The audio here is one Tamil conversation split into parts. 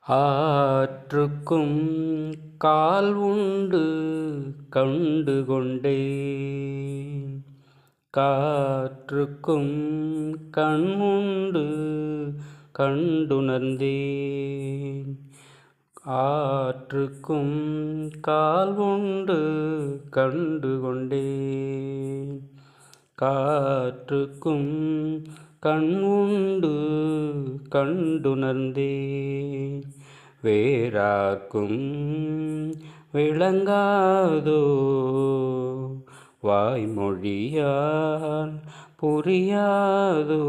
ஆற்றுக்கும் கால் உண்டு கண்டு கொண்டேன், காற்றுக்கும் கண் உண்டு கண்டுணர்ந்தேன். ஆற்றுக்கும் கால் உண்டு கண்டு கொண்டேன், காற்றுக்கும் கண் உண்டு கண்டுணர்ந்தேன். வேறார்க்கும் விளங்காதோ வாய்மொழியால் புரியாதோ,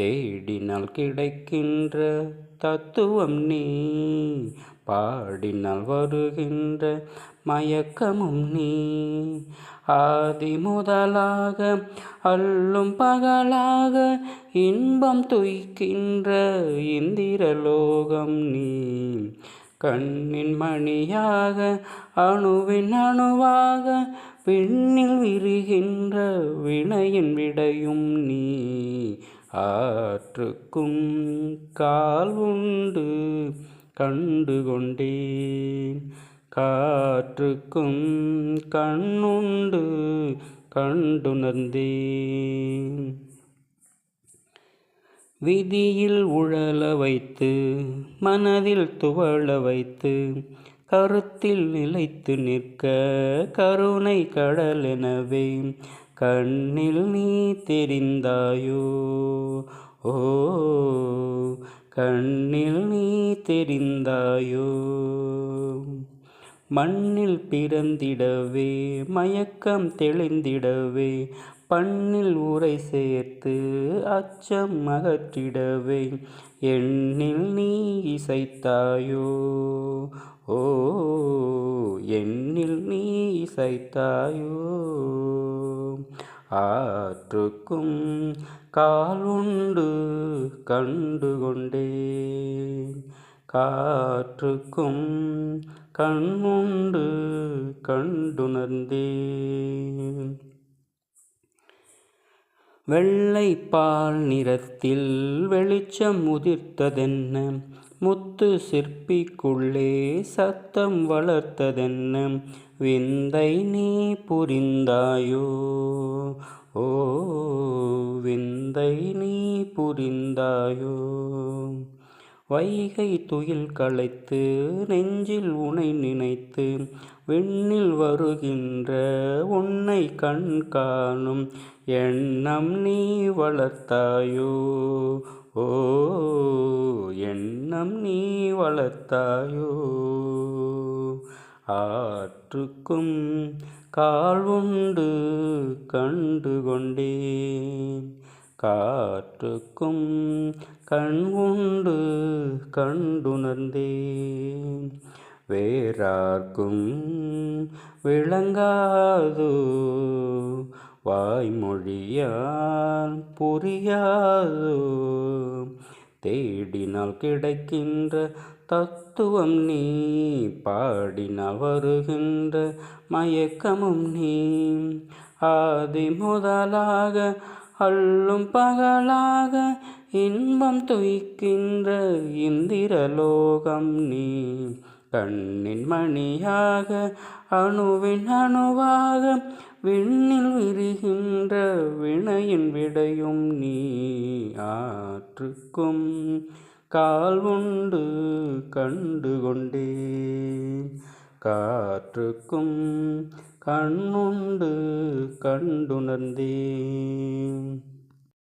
தேடினால் கிடைக்கின்ற தத்துவம் நீ, பாடினால் வருகின்ற மயக்கமும் நீ. ஆதி முதலாக அல்லும் பகலாக இன்பம் துய்க்கின்ற இந்திரலோகம் நீ. கண்ணின் மணியாக அணுவின் அணுவாக விண்ணில் விரிகின்ற வினையின் விடையும் நீ. ஆற்றுக்கும் கால் உண்டு கண்டு கொண்டேன், காற்றுக்கும் கண்ணுண்டு கண்டுணர்ந்தேன். விதியில் உழல வைத்து மனதில் துவள வைத்து கருத்தில் நிலைத்து நிற்க கருணை கடலெனவே கண்ணில் நீ தெரிந்தாயோ. ஓ கண்ணில் நீ தெரிந்தாயோ. மண்ணில் பிறந்திடவே மயக்கம் தெளிந்திடவே பண்ணில் உரை சேர்த்து அச்சம் அகற்றிடவே எண்ணில் நீ இசைத்தாயோ. ஓ எண்ணில் நீ இசைத்தாயோ. ஆற்றுக்கும் கால் உண்டு கண்டு கொண்டேன், காற்றுக்கும் கண் உண்டு கண்டுணர்ந்தேன். வெள்ளை பால் நிறத்தில் வெளிச்சம் உதிர்த்ததென்ன, முத்து சிற்பிக்குள்ளே சத்தம் வளர்த்ததென்ன, விந்தை நீ புரிந்தாயோ. ஓ விந்தை நீ புரிந்தாயோ. வைகை துயில் களைத்து நெஞ்சில் உனை நினைத்து விண்ணில் வருகின்ற உன்னை கண் காணும் எண்ணம் நீ வளர்த்தாயோ. ஓ எண்ணம் நீ வளர்த்தாயோ. ஆற்றுக்கும் கால் உண்டு கண்டு கொண்டேன், காற்றுக்கும் கண் உண்டு கண்டுணர்ந்தேன். வேறார்க்கும் விளங்காதோ வாய்மொழியால் புரியாதோ, தேடினால் கிடைக்கின்ற தத்துவம் நீ, பாடினால் வருகின்ற மயக்கமும் நீ. ஆதி முதலாக அல்லும் பகலாக இன்பம் துய்க்கின்ற இந்திரலோகம் நீ. கண்ணின் மணியாக அணுவின் அணுவாக விண்ணில் விரிகின்ற வினையின் விடையும் நீ. ஆற்றுக்கும் கால் உண்டு கண்டு கொண்டேன், காற்றுக்கும் கண்ணுண்டு கண்டுணர்ந்தேன்.